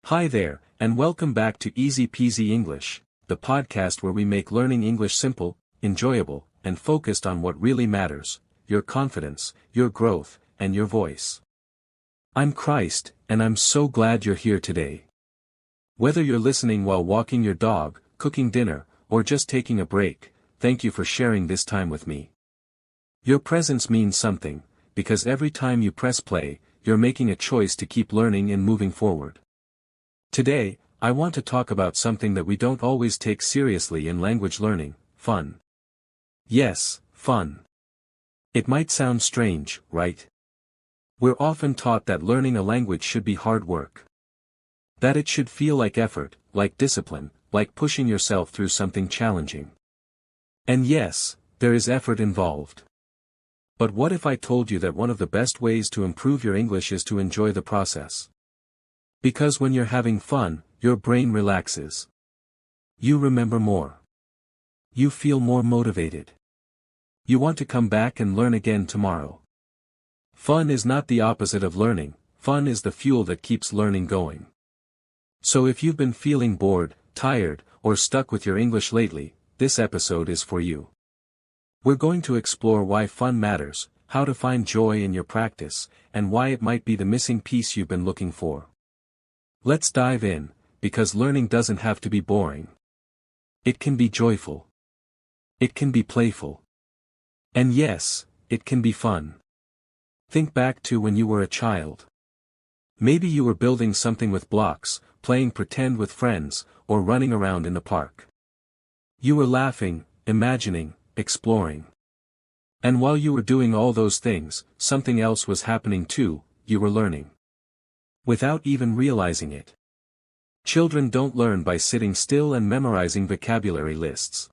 Hi there, and welcome back to Peasy English, the podcast where we make learning English simple, enjoyable, and focused on what really matters: your confidence, your growth, and your voice. I'm Christ, and I'm so glad you're here today. Whether you're listening while walking your dog, cooking dinner, or just taking a break, thank you for sharing this time with me. Your presence means something, because every time you press play, you're making a choice to keep learning and moving forward. Today, I want to talk about something that we don't always take seriously in language learning: fun. Yes, fun. It might sound strange, right? We're often taught that learning a language should be hard work. That it should feel like effort, like discipline, like pushing yourself through something challenging. And yes, there is effort involved. But what if I told you that one of the best ways to improve your English is to enjoy the process? Because when you're having fun, your brain relaxes. You remember more. You feel more motivated. You want to come back and learn again tomorrow. Fun is not the opposite of learning. Fun is the fuel that keeps learning going. So if you've been feeling bored, tired, or stuck with your English lately, this episode is for you. We're going to explore why fun matters, how to find joy in your practice, and why it might be the missing piece you've been looking for. Let's dive in, because learning doesn't have to be boring. It can be joyful. It can be playful. And yes, it can be fun. Think back to when you were a child. Maybe you were building something with blocks, playing pretend with friends, or running around in the park. You were laughing, imagining, exploring. And while you were doing all those things, something else was happening too: you were learning. Without even realizing it. Children don't learn by sitting still and memorizing vocabulary lists.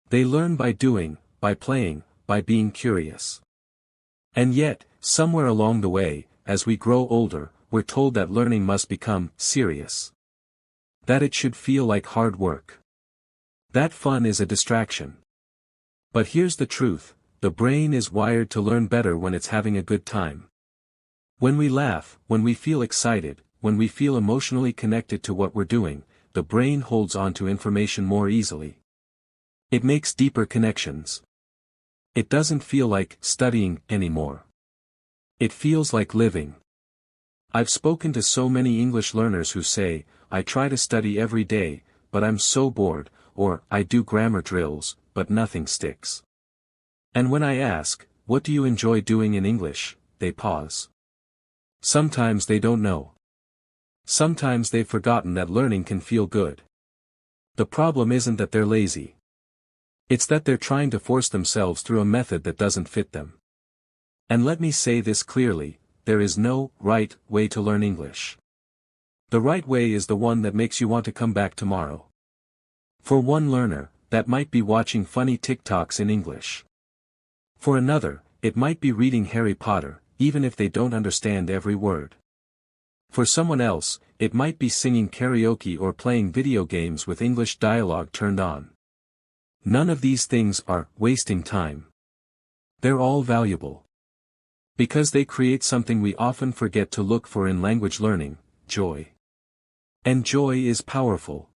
They learn by doing, by playing, by being curious. And yet, somewhere along the way, as we grow older, we're told that learning must become serious. That it should feel like hard work. That fun is a distraction. But here's the truth: the brain is wired to learn better when it's having a good time. When we laugh, when we feel excited, when we feel emotionally connected to what we're doing, the brain holds on to information more easily. It makes deeper connections. It doesn't feel like studying anymore. It feels like living. I've spoken to so many English learners who say, "I try to study every day, but I'm so bored," or "I do grammar drills, but nothing sticks." And when I ask, "What do you enjoy doing in English?" they pause. Sometimes they don't know. Sometimes they've forgotten that learning can feel good. The problem isn't that they're lazy. It's that they're trying to force themselves through a method that doesn't fit them. And let me say this clearly: there is no right way to learn English. The right way is the one that makes you want to come back tomorrow. For one learner, that might be watching funny TikToks in English. For another, it might be reading Harry Potter, even if they don't understand every word. For someone else, it might be singing karaoke or playing video games with English dialogue turned on. None of these things are wasting time. They're all valuable. Because they create something we often forget to look for in language learning: joy. And joy is powerful.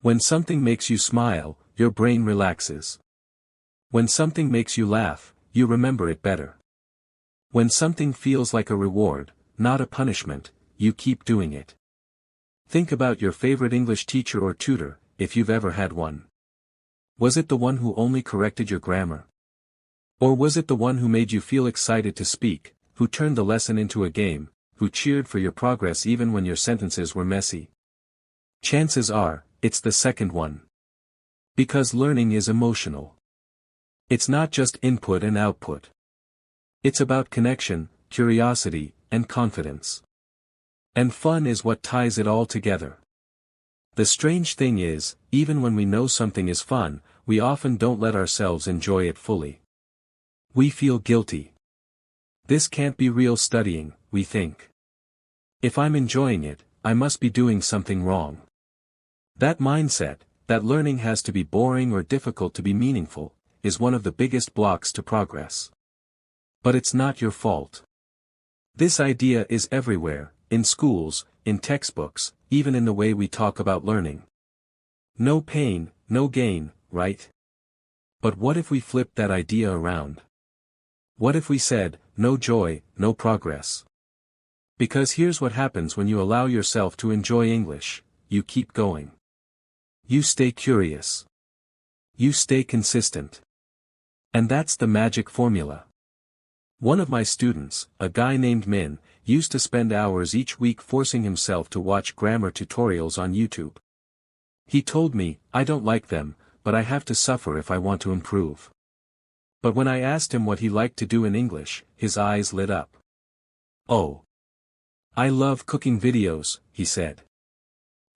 When something makes you smile, your brain relaxes. When something makes you laugh, you remember it better. When something feels like a reward, not a punishment, you keep doing it. Think about your favorite English teacher or tutor, if you've ever had one. Was it the one who only corrected your grammar? Or was it the one who made you feel excited to speak, who turned the lesson into a game, who cheered for your progress even when your sentences were messy? Chances are, it's the second one. Because learning is emotional. It's not just input and output. It's about connection, curiosity, and confidence. And fun is what ties it all together. The strange thing is, even when we know something is fun, we often don't let ourselves enjoy it fully. We feel guilty. This can't be real studying, we think. If I'm enjoying it, I must be doing something wrong. That mindset, that learning has to be boring or difficult to be meaningful, is one of the biggest blocks to progress. But it's not your fault. This idea is everywhere, in schools, in textbooks, even in the way we talk about learning. No pain, no gain, right? But what if we flipped that idea around? What if we said, no joy, no progress? Because here's what happens when you allow yourself to enjoy English: you keep going. You stay curious. You stay consistent. And that's the magic formula. One of my students, a guy named Min, used to spend hours each week forcing himself to watch grammar tutorials on YouTube. He told me, I don't like them, but I have to suffer if I want to improve. But when I asked him what he liked to do in English, his eyes lit up. Oh. I love cooking videos, he said.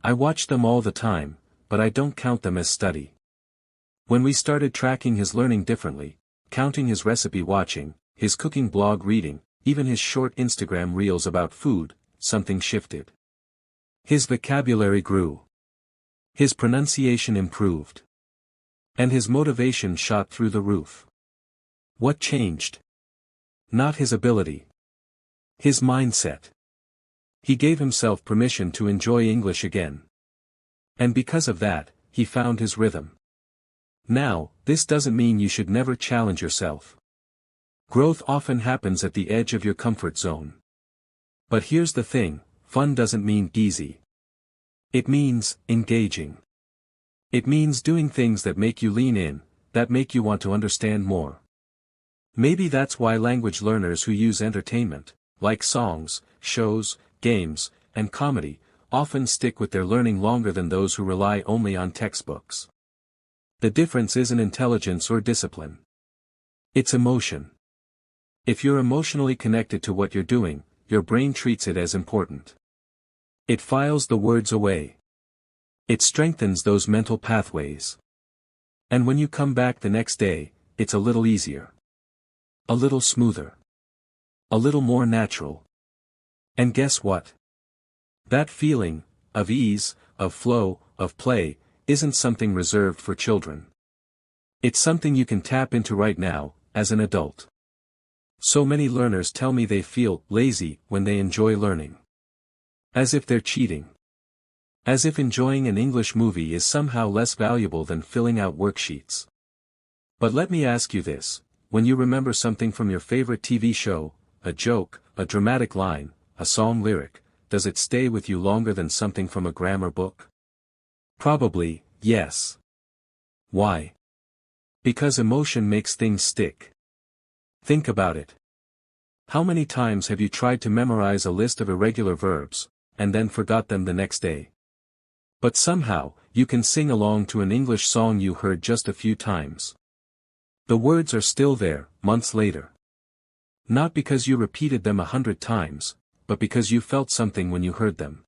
I watch them all the time, but I don't count them as study. When we started tracking his learning differently, counting his recipe watching, his cooking blog reading, even his short Instagram reels about food, something shifted. His vocabulary grew. His pronunciation improved. And his motivation shot through the roof. What changed? Not his ability. His mindset. He gave himself permission to enjoy English again. And because of that, he found his rhythm. Now, this doesn't mean you should never challenge yourself. Growth often happens at the edge of your comfort zone. But here's the thing, fun doesn't mean easy. It means engaging. It means doing things that make you lean in, that make you want to understand more. Maybe that's why language learners who use entertainment, like songs, shows, games, and comedy, often stick with their learning longer than those who rely only on textbooks. The difference isn't intelligence or discipline. It's emotion. If you're emotionally connected to what you're doing, your brain treats it as important. It files the words away. It strengthens those mental pathways. And when you come back the next day, it's a little easier. A little smoother. A little more natural. And guess what? That feeling, of ease, of flow, of play, isn't something reserved for children. It's something you can tap into right now, as an adult. So many learners tell me they feel lazy when they enjoy learning. As if they're cheating. As if enjoying an English movie is somehow less valuable than filling out worksheets. But let me ask you this, when you remember something from your favorite TV show, a joke, a dramatic line, a song lyric, does it stay with you longer than something from a grammar book? Probably, yes. Why? Because emotion makes things stick. Think about it. How many times have you tried to memorize a list of irregular verbs, and then forgot them the next day? But somehow, you can sing along to an English song you heard just a few times. The words are still there, months later. Not because you repeated them 100 times, but because you felt something when you heard them.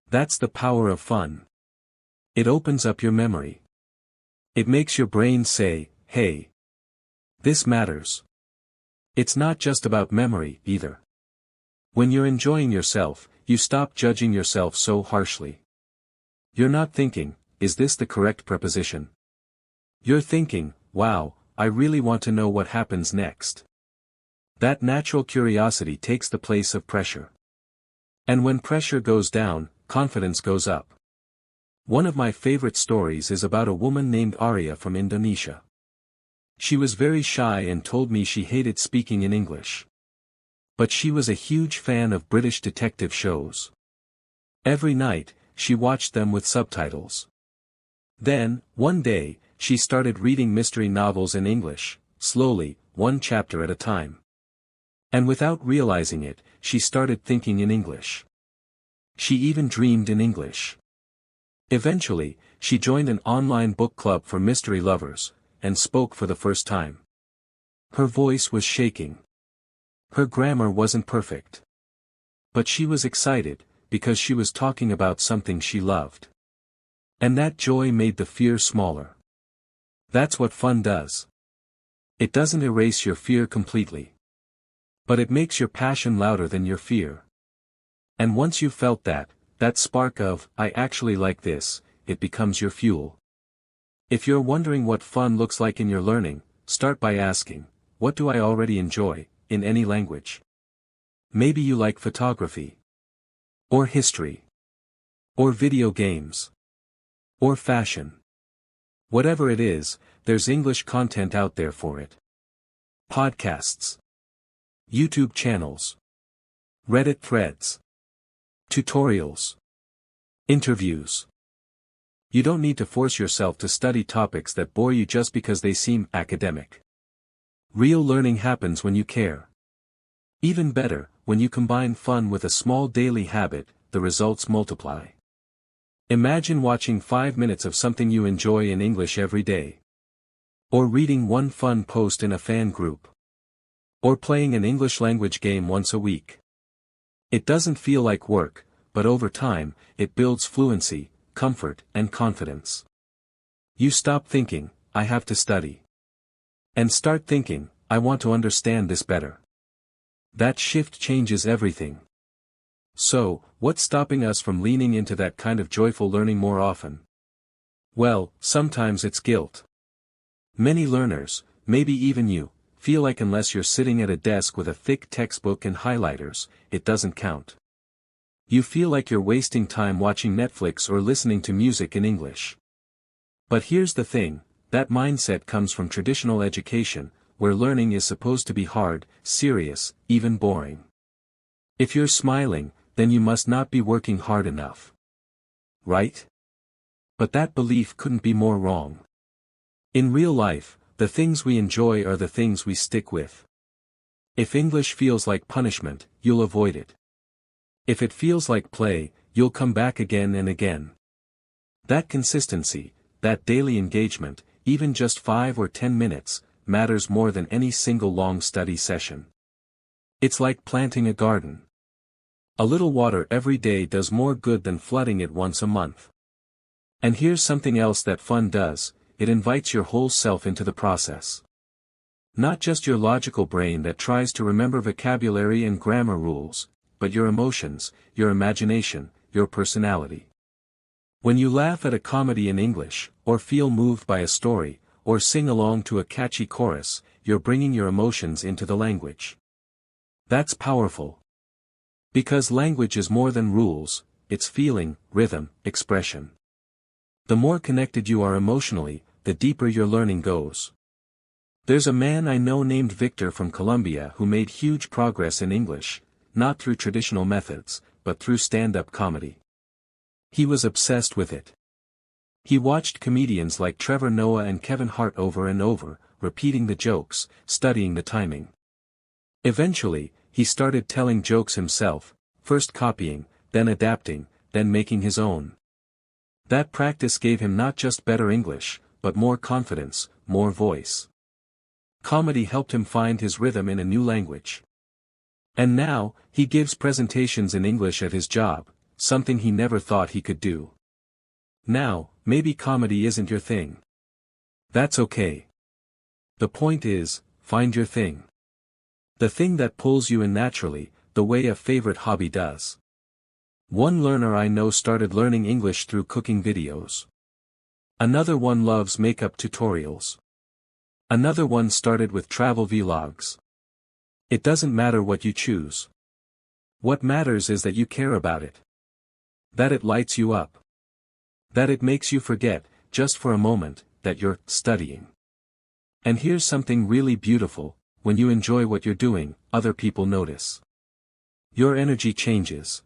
That's the power of fun. It opens up your memory. It makes your brain say, hey. This matters. It's not just about memory, either. When you're enjoying yourself, you stop judging yourself so harshly. You're not thinking, is this the correct preposition? You're thinking, wow, I really want to know what happens next. That natural curiosity takes the place of pressure. And when pressure goes down, confidence goes up. One of my favorite stories is about a woman named Arya from Indonesia. She was very shy and told me she hated speaking in English. But she was a huge fan of British detective shows. Every night, she watched them with subtitles. Then, one day, she started reading mystery novels in English, slowly, one chapter at a time. And without realizing it, she started thinking in English. She even dreamed in English. Eventually, she joined an online book club for mystery lovers, and spoke for the first time. Her voice was shaking. Her grammar wasn't perfect. But she was excited, because she was talking about something she loved. And that joy made the fear smaller. That's what fun does. It doesn't erase your fear completely. But it makes your passion louder than your fear. And once you've felt that spark of, I actually like this, it becomes your fuel. If you're wondering what fun looks like in your learning, start by asking, what do I already enjoy, in any language? Maybe you like photography. Or history. Or video games. Or fashion. Whatever it is, there's English content out there for it. Podcasts. YouTube channels. Reddit threads. Tutorials. Interviews. You don't need to force yourself to study topics that bore you just because they seem academic. Real learning happens when you care. Even better, when you combine fun with a small daily habit, the results multiply. Imagine watching 5 minutes of something you enjoy in English every day. Or reading one fun post in a fan group. Or playing an English language game once a week. It doesn't feel like work, but over time, it builds fluency, comfort, and confidence. You stop thinking, I have to study. And start thinking, I want to understand this better. That shift changes everything. So, what's stopping us from leaning into that kind of joyful learning more often? Well, sometimes it's guilt. Many learners, maybe even you, feel like unless you're sitting at a desk with a thick textbook and highlighters, it doesn't count. You feel like you're wasting time watching Netflix or listening to music in English. But here's the thing, that mindset comes from traditional education, where learning is supposed to be hard, serious, even boring. If you're smiling, then you must not be working hard enough. Right? But that belief couldn't be more wrong. In real life, the things we enjoy are the things we stick with. If English feels like punishment, you'll avoid it. If it feels like play, you'll come back again and again. That consistency, that daily engagement, even just 5 or 10 minutes, matters more than any single long study session. It's like planting a garden. A little water every day does more good than flooding it once a month. And here's something else that fun does, it invites your whole self into the process. Not just your logical brain that tries to remember vocabulary and grammar rules, but your emotions, your imagination, your personality. When you laugh at a comedy in English, or feel moved by a story, or sing along to a catchy chorus, you're bringing your emotions into the language. That's powerful. Because language is more than rules, it's feeling, rhythm, expression. The more connected you are emotionally, the deeper your learning goes. There's a man I know named Victor from Colombia who made huge progress in English, not through traditional methods, but through stand-up comedy. He was obsessed with it. He watched comedians like Trevor Noah and Kevin Hart over and over, repeating the jokes, studying the timing. Eventually, he started telling jokes himself, first copying, then adapting, then making his own. That practice gave him not just better English, but more confidence, more voice. Comedy helped him find his rhythm in a new language. And now, he gives presentations in English at his job, something he never thought he could do. Now, maybe comedy isn't your thing. That's okay. The point is, find your thing. The thing that pulls you in naturally, the way a favorite hobby does. One learner I know started learning English through cooking videos. Another one loves makeup tutorials. Another one started with travel vlogs. It doesn't matter what you choose. What matters is that you care about it. That it lights you up. That it makes you forget, just for a moment, that you're studying. And here's something really beautiful, when you enjoy what you're doing, other people notice. Your energy changes.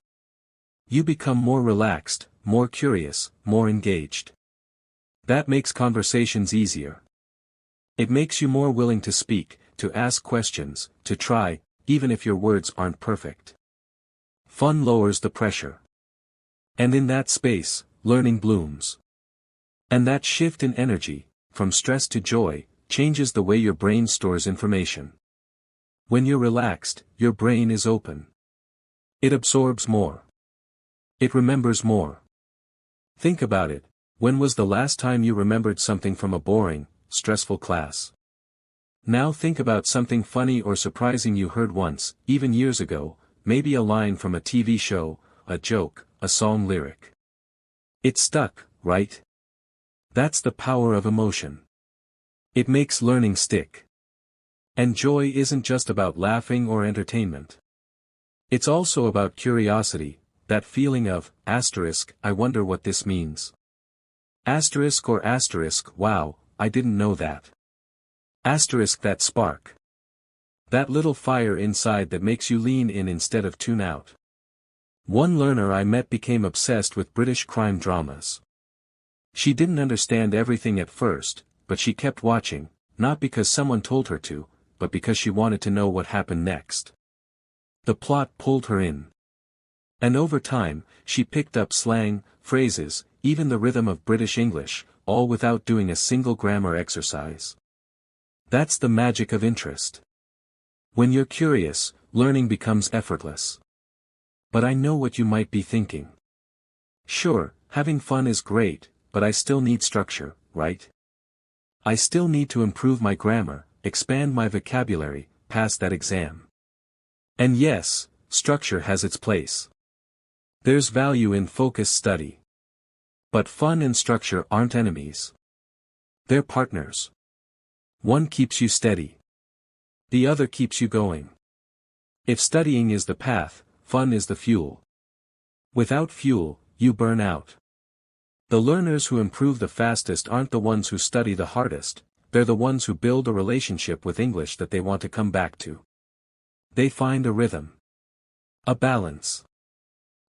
You become more relaxed, more curious, more engaged. That makes conversations easier. It makes you more willing to speak, to ask questions, to try, even if your words aren't perfect. Fun lowers the pressure. And in that space, learning blooms. And that shift in energy, from stress to joy, changes the way your brain stores information. When you're relaxed, your brain is open. It absorbs more. It remembers more. Think about it, when was the last time you remembered something from a boring, stressful class? Now think about something funny or surprising you heard once, even years ago, maybe a line from a TV show, a joke, a song lyric. It stuck, right? That's the power of emotion. It makes learning stick. And joy isn't just about laughing or entertainment. It's also about curiosity, that feeling of, I wonder what this means. Wow, I didn't know that. That spark. That little fire inside that makes you lean in instead of tune out. One learner I met became obsessed with British crime dramas. She didn't understand everything at first, but she kept watching, not because someone told her to, but because she wanted to know what happened next. The plot pulled her in. And over time, she picked up slang, phrases, even the rhythm of British English, all without doing a single grammar exercise. That's the magic of interest. When you're curious, learning becomes effortless. But I know what you might be thinking. Sure, having fun is great, but I still need structure, right? I still need to improve my grammar, expand my vocabulary, pass that exam. And yes, structure has its place. There's value in focused study. But fun and structure aren't enemies. They're partners. One keeps you steady. The other keeps you going. If studying is the path, fun is the fuel. Without fuel, you burn out. The learners who improve the fastest aren't the ones who study the hardest, they're the ones who build a relationship with English that they want to come back to. They find a rhythm. A balance.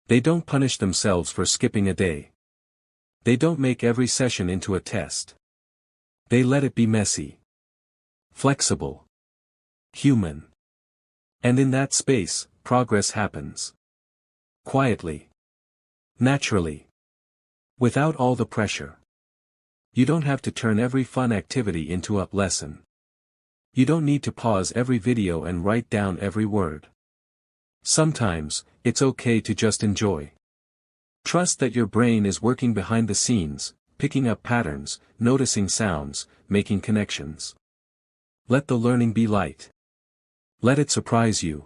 They don't punish themselves for skipping a day. They don't make every session into a test. They let it be messy. Flexible. Human. And in that space, progress happens. Quietly. Naturally. Without all the pressure. You don't have to turn every fun activity into a lesson. You don't need to pause every video and write down every word. Sometimes, it's okay to just enjoy. Trust that your brain is working behind the scenes, picking up patterns, noticing sounds, making connections. Let the learning be light. Let it surprise you.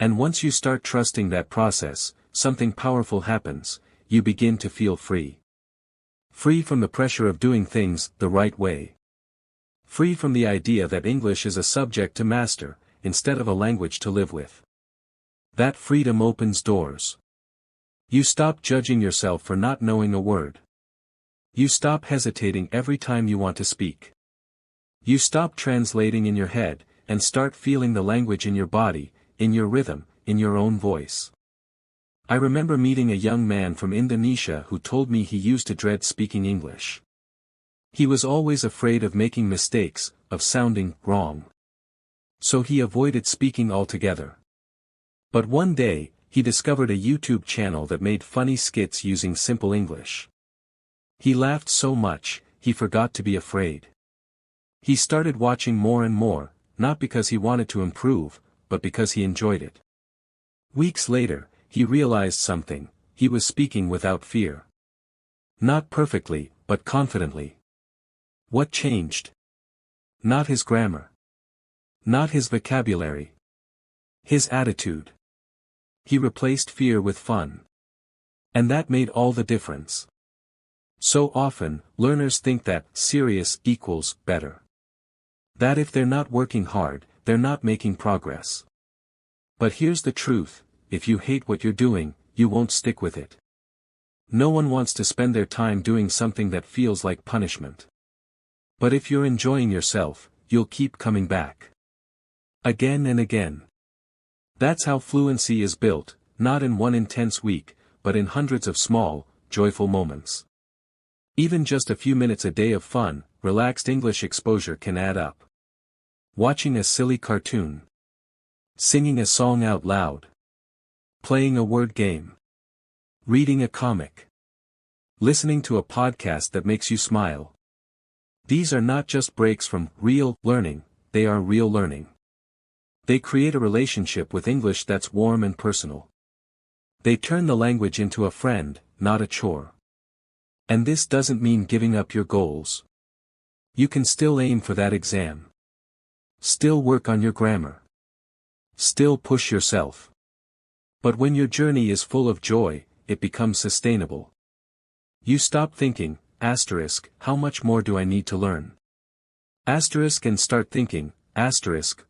And once you start trusting that process, something powerful happens, you begin to feel free. Free from the pressure of doing things the right way. Free from the idea that English is a subject to master, instead of a language to live with. That freedom opens doors. You stop judging yourself for not knowing a word. You stop hesitating every time you want to speak. You stop translating in your head, and start feeling the language in your body, in your rhythm, in your own voice. I remember meeting a young man from Indonesia who told me he used to dread speaking English. He was always afraid of making mistakes, of sounding wrong. So he avoided speaking altogether. But one day, he discovered a YouTube channel that made funny skits using simple English. He laughed so much, he forgot to be afraid. He started watching more and more, not because he wanted to improve, but because he enjoyed it. Weeks later, he realized something: he was speaking without fear. Not perfectly, but confidently. What changed? Not his grammar. Not his vocabulary. His attitude. He replaced fear with fun. And that made all the difference. So often, learners think that serious equals better. That if they're not working hard, they're not making progress. But here's the truth: if you hate what you're doing, you won't stick with it. No one wants to spend their time doing something that feels like punishment. But if you're enjoying yourself, you'll keep coming back. Again and again. That's how fluency is built, not in one intense week, but in hundreds of small, joyful moments. Even just a few minutes a day of fun, relaxed English exposure can add up. Watching a silly cartoon. Singing a song out loud. Playing a word game. Reading a comic. Listening to a podcast that makes you smile. These are not just breaks from real learning, they are real learning. They create a relationship with English that's warm and personal. They turn the language into a friend, not a chore. And this doesn't mean giving up your goals. You can still aim for that exam. Still work on your grammar. Still push yourself. But when your journey is full of joy, it becomes sustainable. You stop thinking, how much more do I need to learn? And start thinking,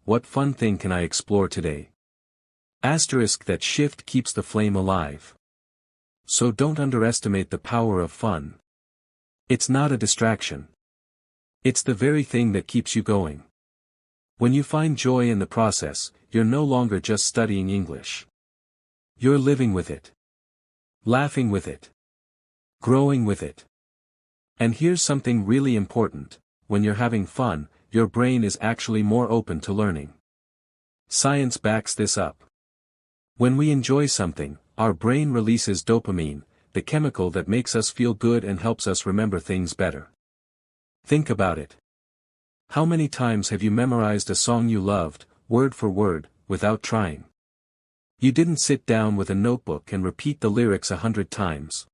what fun thing can I explore today? Asterisk that shift keeps the flame alive. So don't underestimate the power of fun. It's not a distraction. It's the very thing that keeps you going. When you find joy in the process, you're no longer just studying English. You're living with it. Laughing with it. Growing with it. And here's something really important: when you're having fun, your brain is actually more open to learning. Science backs this up. When we enjoy something, our brain releases dopamine, the chemical that makes us feel good and helps us remember things better. Think about it. How many times have you memorized a song you loved, word for word, without trying? You didn't sit down with a notebook and repeat the lyrics 100 times.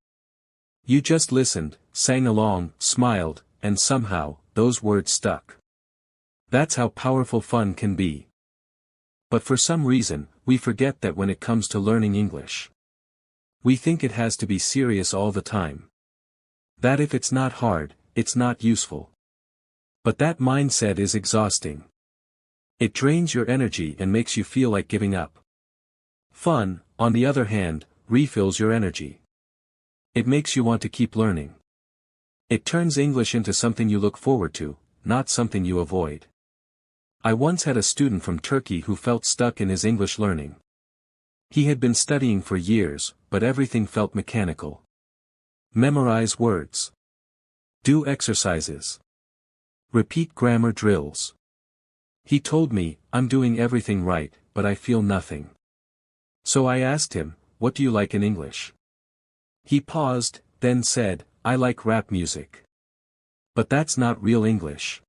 You just listened, sang along, smiled, and somehow, those words stuck. That's how powerful fun can be. But for some reason, we forget that when it comes to learning English. We think it has to be serious all the time. That if it's not hard, it's not useful. But that mindset is exhausting. It drains your energy and makes you feel like giving up. Fun, on the other hand, refills your energy. It makes you want to keep learning. It turns English into something you look forward to, not something you avoid. I once had a student from Turkey who felt stuck in his English learning. He had been studying for years, but everything felt mechanical. Memorize words. Do exercises. Repeat grammar drills. He told me, "I'm doing everything right, but I feel nothing." So I asked him, "What do you like in English?" He paused, then said, "I like rap music." "But that's not real English."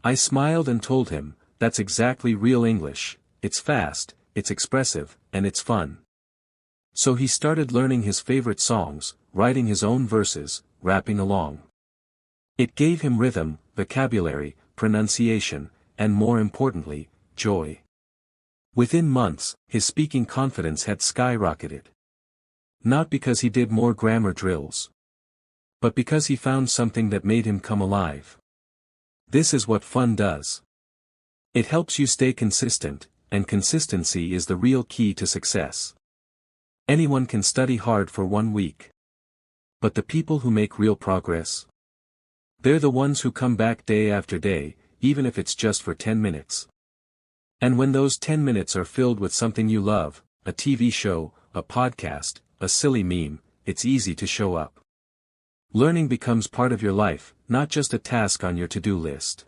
I smiled and told him, "That's exactly real English. It's fast, it's expressive, and it's fun." So he started learning his favorite songs, writing his own verses, rapping along. It gave him rhythm, vocabulary, pronunciation, and more importantly, joy. Within months, his speaking confidence had skyrocketed. Not because he did more grammar drills, but because he found something that made him come alive. This is what fun does. It helps you stay consistent, and consistency is the real key to success. Anyone can study hard for 1 week. But the people who make real progress? They're the ones who come back day after day, even if it's just for 10 minutes. And when those 10 minutes are filled with something you love, a TV show, a podcast, a silly meme, it's easy to show up. Learning becomes part of your life, not just a task on your to-do list.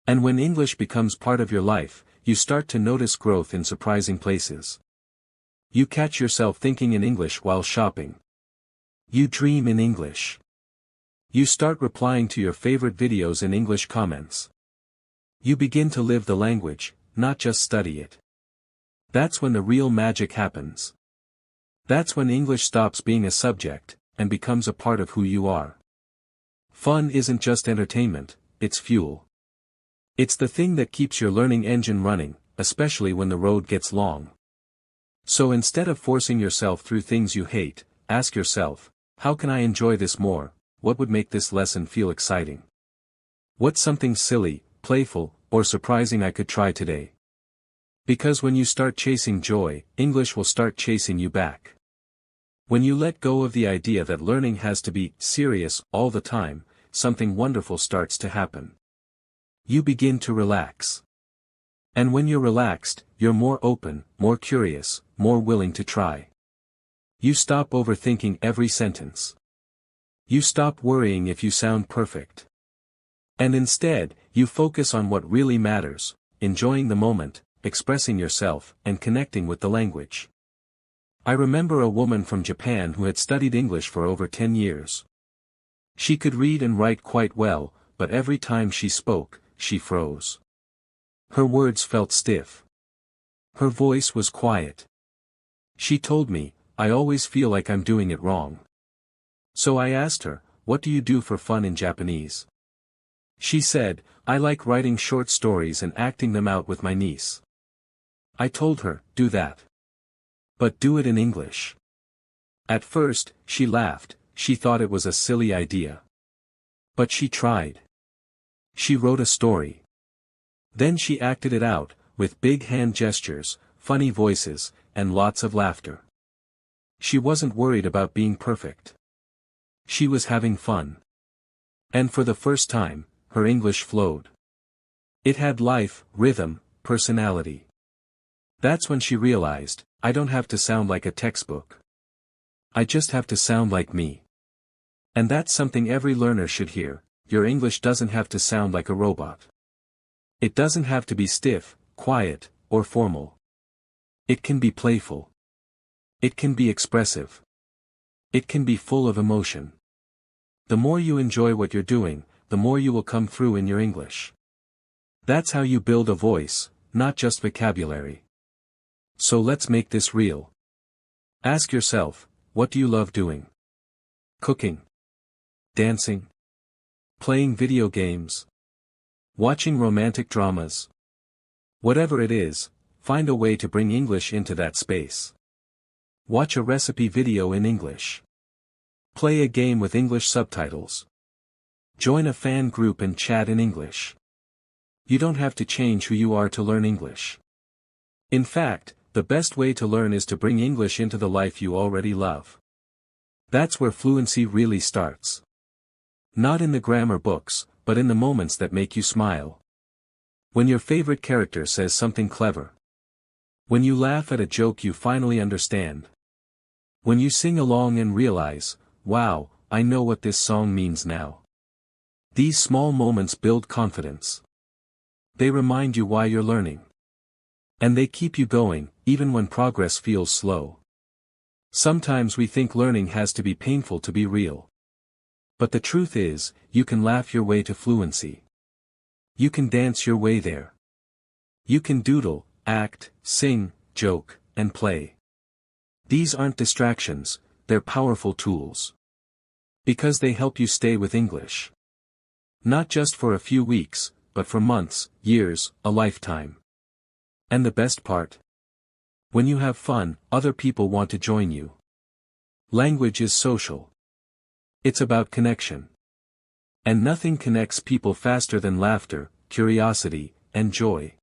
And when English becomes part of your life, you start to notice growth in surprising places. You catch yourself thinking in English while shopping. You dream in English. You start replying to your favorite videos in English comments. You begin to live the language, not just study it. That's when the real magic happens. That's when English stops being a subject, and becomes a part of who you are. Fun isn't just entertainment, it's fuel. It's the thing that keeps your learning engine running, especially when the road gets long. So instead of forcing yourself through things you hate, ask yourself, how can I enjoy this more? What would make this lesson feel exciting? What's something silly, playful, or surprising I could try today? Because when you start chasing joy, English will start chasing you back. When you let go of the idea that learning has to be serious all the time, something wonderful starts to happen. You begin to relax. And when you're relaxed, you're more open, more curious, more willing to try. You stop overthinking every sentence. You stop worrying if you sound perfect. And instead, you focus on what really matters, enjoying the moment, expressing yourself, and connecting with the language. I remember a woman from Japan who had studied English for over 10 years. She could read and write quite well, but every time she spoke, she froze. Her words felt stiff. Her voice was quiet. She told me, "I always feel like I'm doing it wrong." So I asked her, "What do you do for fun in Japanese?" She said, "I like writing short stories and acting them out with my niece." I told her, "Do that. But do it in English." At first, she laughed, she thought it was a silly idea. But she tried. She wrote a story. Then she acted it out, with big hand gestures, funny voices, and lots of laughter. She wasn't worried about being perfect. She was having fun. And for the first time, her English flowed. It had life, rhythm, personality. That's when she realized, I don't have to sound like a textbook. I just have to sound like me. And that's something every learner should hear. Your English doesn't have to sound like a robot. It doesn't have to be stiff, quiet, or formal. It can be playful. It can be expressive. It can be full of emotion. The more you enjoy what you're doing, the more you will come through in your English. That's how you build a voice, not just vocabulary. So let's make this real. Ask yourself, what do you love doing? Cooking? Dancing? Playing video games? Watching romantic dramas? Whatever it is, find a way to bring English into that space. Watch a recipe video in English. Play a game with English subtitles. Join a fan group and chat in English. You don't have to change who you are to learn English. In fact, the best way to learn is to bring English into the life you already love. That's where fluency really starts. Not in the grammar books, but in the moments that make you smile. When your favorite character says something clever. When you laugh at a joke you finally understand. When you sing along and realize, wow, I know what this song means now. These small moments build confidence. They remind you why you're learning. And they keep you going, even when progress feels slow. Sometimes we think learning has to be painful to be real. But the truth is, you can laugh your way to fluency. You can dance your way there. You can doodle, act, sing, joke, and play. These aren't distractions, they're powerful tools. Because they help you stay with English. Not just for a few weeks, but for months, years, a lifetime. And the best part? When you have fun, other people want to join you. Language is social. It's about connection. And nothing connects people faster than laughter, curiosity, and joy.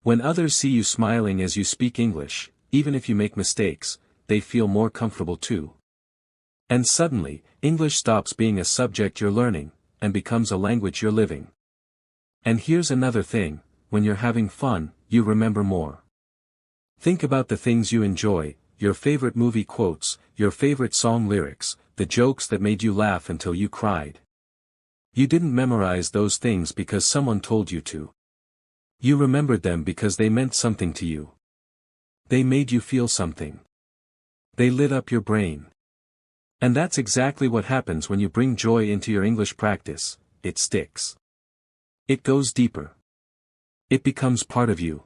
When others see you smiling as you speak English, even if you make mistakes, they feel more comfortable too. And suddenly, English stops being a subject you're learning, and becomes a language you're living. And here's another thing, when you're having fun, you remember more. Think about the things you enjoy, your favorite movie quotes, your favorite song lyrics, the jokes that made you laugh until you cried. You didn't memorize those things because someone told you to. You remembered them because they meant something to you. They made you feel something. They lit up your brain. And that's exactly what happens when you bring joy into your English practice. It sticks. It goes deeper. It becomes part of you.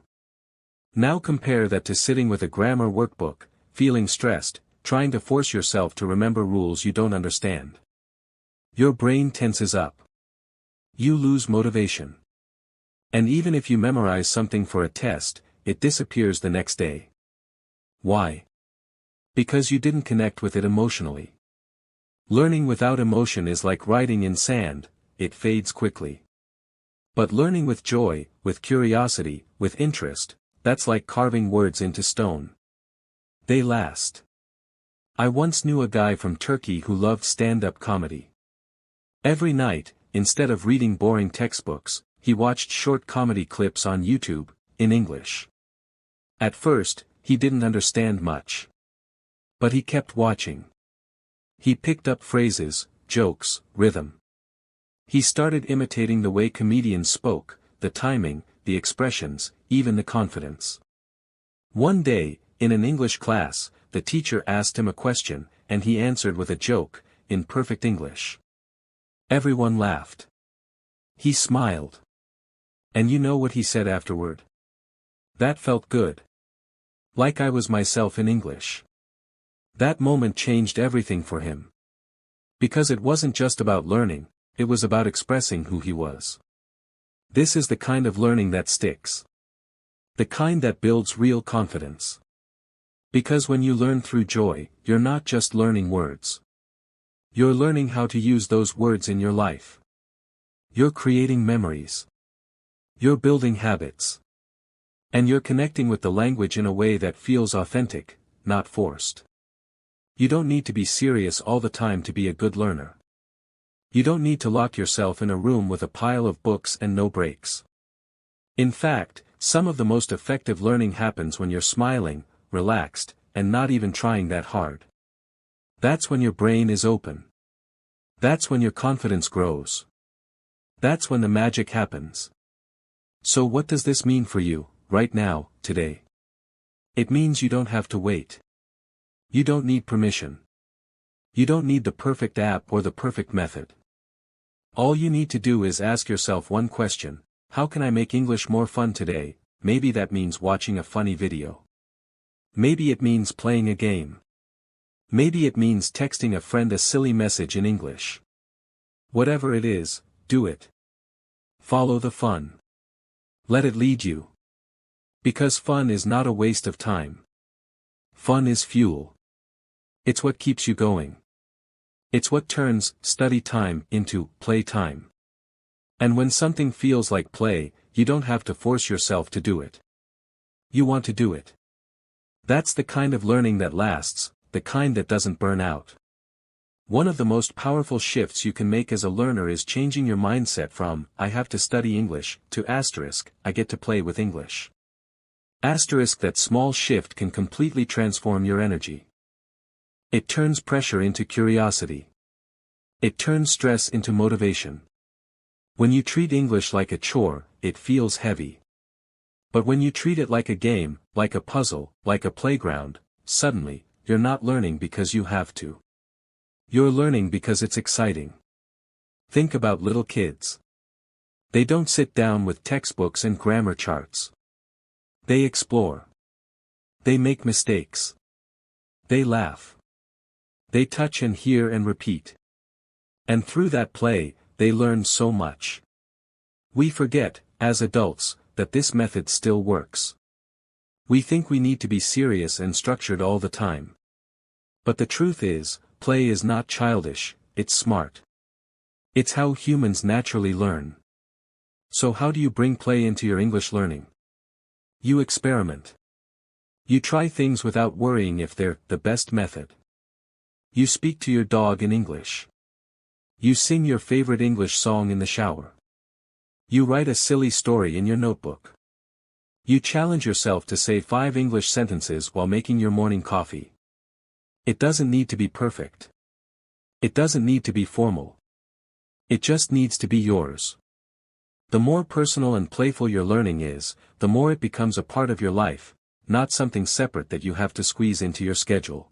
Now compare that to sitting with a grammar workbook, feeling stressed, trying to force yourself to remember rules you don't understand. Your brain tenses up. You lose motivation. And even if you memorize something for a test, it disappears the next day. Why? Because you didn't connect with it emotionally. Learning without emotion is like writing in sand, it fades quickly. But learning with joy, with curiosity, with interest, that's like carving words into stone. They last. I once knew a guy from Turkey who loved stand-up comedy. Every night, instead of reading boring textbooks, he watched short comedy clips on YouTube, in English. At first, he didn't understand much. But he kept watching. He picked up phrases, jokes, rhythm. He started imitating the way comedians spoke, the timing, the expressions, even the confidence. One day, in an English class, the teacher asked him a question, and he answered with a joke, in perfect English. Everyone laughed. He smiled. And you know what he said afterward? That felt good. Like I was myself in English. That moment changed everything for him. Because it wasn't just about learning, it was about expressing who he was. This is the kind of learning that sticks. The kind that builds real confidence. Because when you learn through joy, you're not just learning words. You're learning how to use those words in your life. You're creating memories. You're building habits. And you're connecting with the language in a way that feels authentic, not forced. You don't need to be serious all the time to be a good learner. You don't need to lock yourself in a room with a pile of books and no breaks. In fact, some of the most effective learning happens when you're smiling, relaxed, and not even trying that hard. That's when your brain is open. That's when your confidence grows. That's when the magic happens. So what does this mean for you, right now, today? It means you don't have to wait. You don't need permission. You don't need the perfect app or the perfect method. All you need to do is ask yourself one question: how can I make English more fun today? Maybe that means watching a funny video. Maybe it means playing a game. Maybe it means texting a friend a silly message in English. Whatever it is, do it. Follow the fun. Let it lead you. Because fun is not a waste of time. Fun is fuel. It's what keeps you going. It's what turns study time into play time. And when something feels like play, you don't have to force yourself to do it. You want to do it. That's the kind of learning that lasts, the kind that doesn't burn out. One of the most powerful shifts you can make as a learner is changing your mindset from "I have to study English" to "I get to play with English." That small shift can completely transform your energy. It turns pressure into curiosity. It turns stress into motivation. When you treat English like a chore, it feels heavy. But when you treat it like a game, like a puzzle, like a playground, suddenly, you're not learning because you have to. You're learning because it's exciting. Think about little kids. They don't sit down with textbooks and grammar charts. They explore. They make mistakes. They laugh. They touch and hear and repeat. And through that play, they learn so much. We forget, as adults, that this method still works. We think we need to be serious and structured all the time. But the truth is, play is not childish, it's smart. It's how humans naturally learn. So how do you bring play into your English learning? You experiment. You try things without worrying if they're the best method. You speak to your dog in English. You sing your favorite English song in the shower. You write a silly story in your notebook. You challenge yourself to say 5 English sentences while making your morning coffee. It doesn't need to be perfect. It doesn't need to be formal. It just needs to be yours. The more personal and playful your learning is, the more it becomes a part of your life, not something separate that you have to squeeze into your schedule.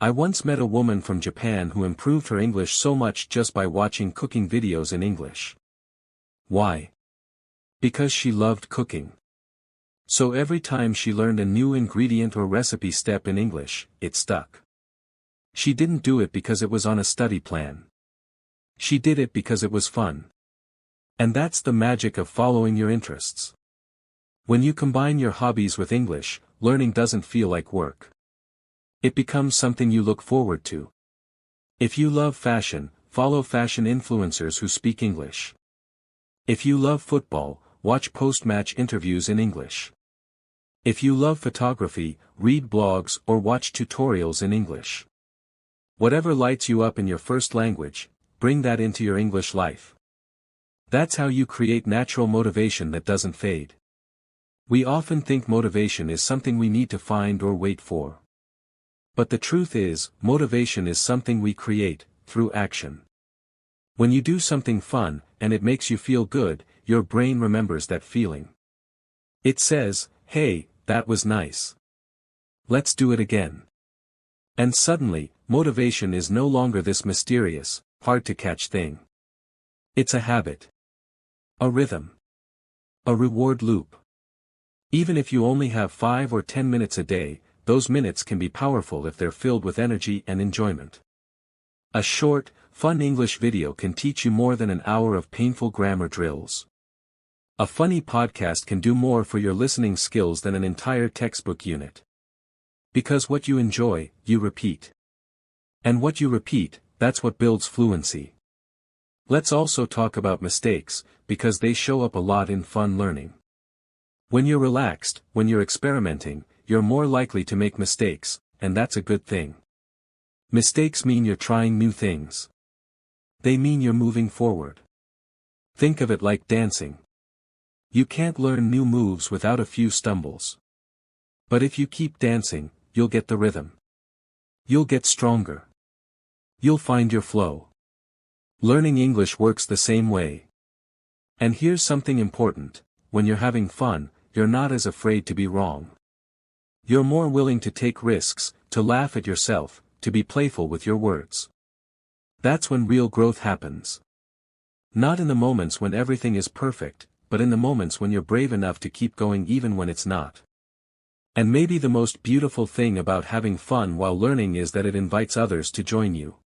I once met a woman from Japan who improved her English so much just by watching cooking videos in English. Why? Because she loved cooking. So every time she learned a new ingredient or recipe step in English, it stuck. She didn't do it because it was on a study plan. She did it because it was fun. And that's the magic of following your interests. When you combine your hobbies with English, learning doesn't feel like work. It becomes something you look forward to. If you love fashion, follow fashion influencers who speak English. If you love football, watch post-match interviews in English. If you love photography, read blogs or watch tutorials in English. Whatever lights you up in your first language, bring that into your English life. That's how you create natural motivation that doesn't fade. We often think motivation is something we need to find or wait for. But the truth is, motivation is something we create, through action. When you do something fun, and it makes you feel good, your brain remembers that feeling. It says, "Hey, that was nice. Let's do it again." And suddenly, motivation is no longer this mysterious, hard-to-catch thing. It's a habit. A rhythm. A reward loop. Even if you only have 5 or 10 minutes a day, those minutes can be powerful if they're filled with energy and enjoyment. A short, fun English video can teach you more than an hour of painful grammar drills. A funny podcast can do more for your listening skills than an entire textbook unit. Because what you enjoy, you repeat. And what you repeat, that's what builds fluency. Let's also talk about mistakes, because they show up a lot in fun learning. When you're relaxed, when you're experimenting, you're more likely to make mistakes, and that's a good thing. Mistakes mean you're trying new things. They mean you're moving forward. Think of it like dancing. You can't learn new moves without a few stumbles. But if you keep dancing, you'll get the rhythm. You'll get stronger. You'll find your flow. Learning English works the same way. And here's something important: when you're having fun, you're not as afraid to be wrong. You're more willing to take risks, to laugh at yourself, to be playful with your words. That's when real growth happens. Not in the moments when everything is perfect, but in the moments when you're brave enough to keep going even when it's not. And maybe the most beautiful thing about having fun while learning is that it invites others to join you.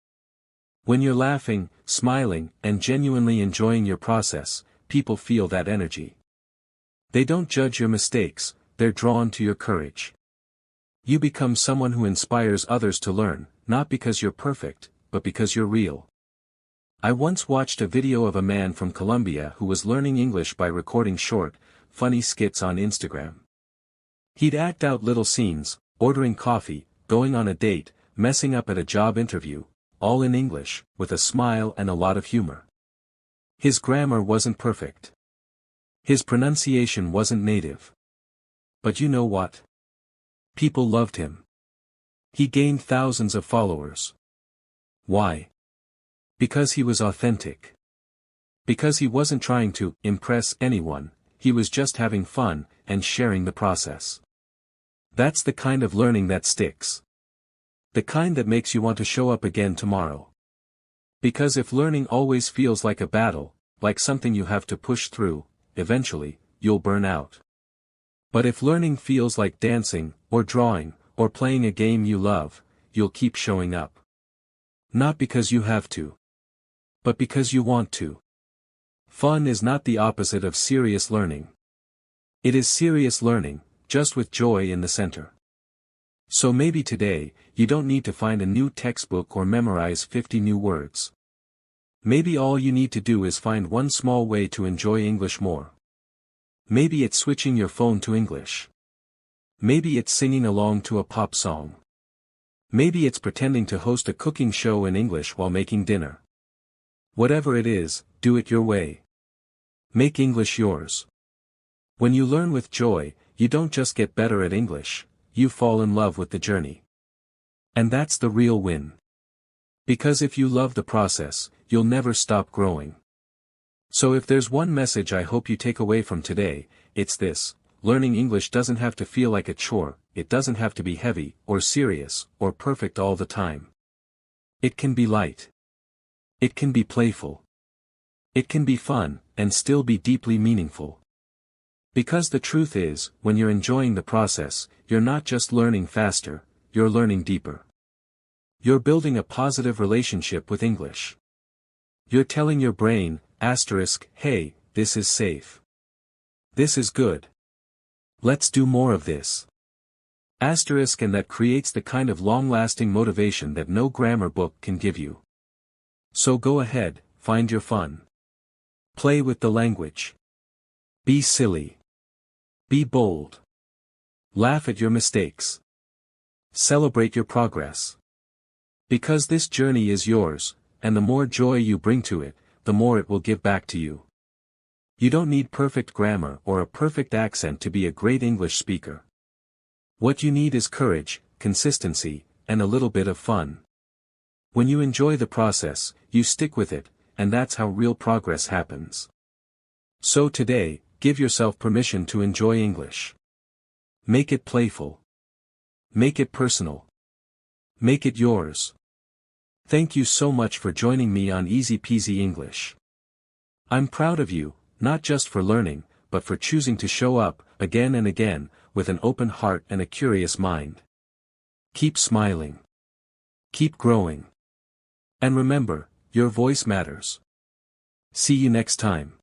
When you're laughing, smiling, and genuinely enjoying your process, people feel that energy. They don't judge your mistakes, they're drawn to your courage. You become someone who inspires others to learn, not because you're perfect, but because you're real. I once watched a video of a man from Colombia who was learning English by recording short, funny skits on Instagram. He'd act out little scenes, ordering coffee, going on a date, messing up at a job interview, all in English, with a smile and a lot of humor. His grammar wasn't perfect. His pronunciation wasn't native. But you know what? People loved him. He gained thousands of followers. Why? Because he was authentic. Because he wasn't trying to impress anyone, he was just having fun and sharing the process. That's the kind of learning that sticks. The kind that makes you want to show up again tomorrow. Because if learning always feels like a battle, like something you have to push through, eventually, you'll burn out. But if learning feels like dancing, or drawing, or playing a game you love, you'll keep showing up. Not because you have to, but because you want to. Fun is not the opposite of serious learning. It is serious learning, just with joy in the center. So maybe today, you don't need to find a new textbook or memorize 50 new words. Maybe all you need to do is find one small way to enjoy English more. Maybe it's switching your phone to English. Maybe it's singing along to a pop song. Maybe it's pretending to host a cooking show in English while making dinner. Whatever it is, do it your way. Make English yours. When you learn with joy, you don't just get better at English, you fall in love with the journey. And that's the real win. Because if you love the process, you'll never stop growing. So if there's one message I hope you take away from today, it's this: learning English doesn't have to feel like a chore, it doesn't have to be heavy, or serious, or perfect all the time. It can be light. It can be playful. It can be fun, and still be deeply meaningful. Because the truth is, when you're enjoying the process, you're not just learning faster, you're learning deeper. You're building a positive relationship with English. You're telling your brain, hey, this is safe. This is good. Let's do more of this. And that creates the kind of long-lasting motivation that no grammar book can give you. So go ahead, find your fun. Play with the language. Be silly. Be bold. Laugh at your mistakes. Celebrate your progress. Because this journey is yours, and the more joy you bring to it, the more it will give back to you. You don't need perfect grammar or a perfect accent to be a great English speaker. What you need is courage, consistency, and a little bit of fun. When you enjoy the process, you stick with it, and that's how real progress happens. So today, give yourself permission to enjoy English. Make it playful. Make it personal. Make it yours. Thank you so much for joining me on Easy Peasy English. I'm proud of you, not just for learning, but for choosing to show up, again and again, with an open heart and a curious mind. Keep smiling. Keep growing. And remember, your voice matters. See you next time.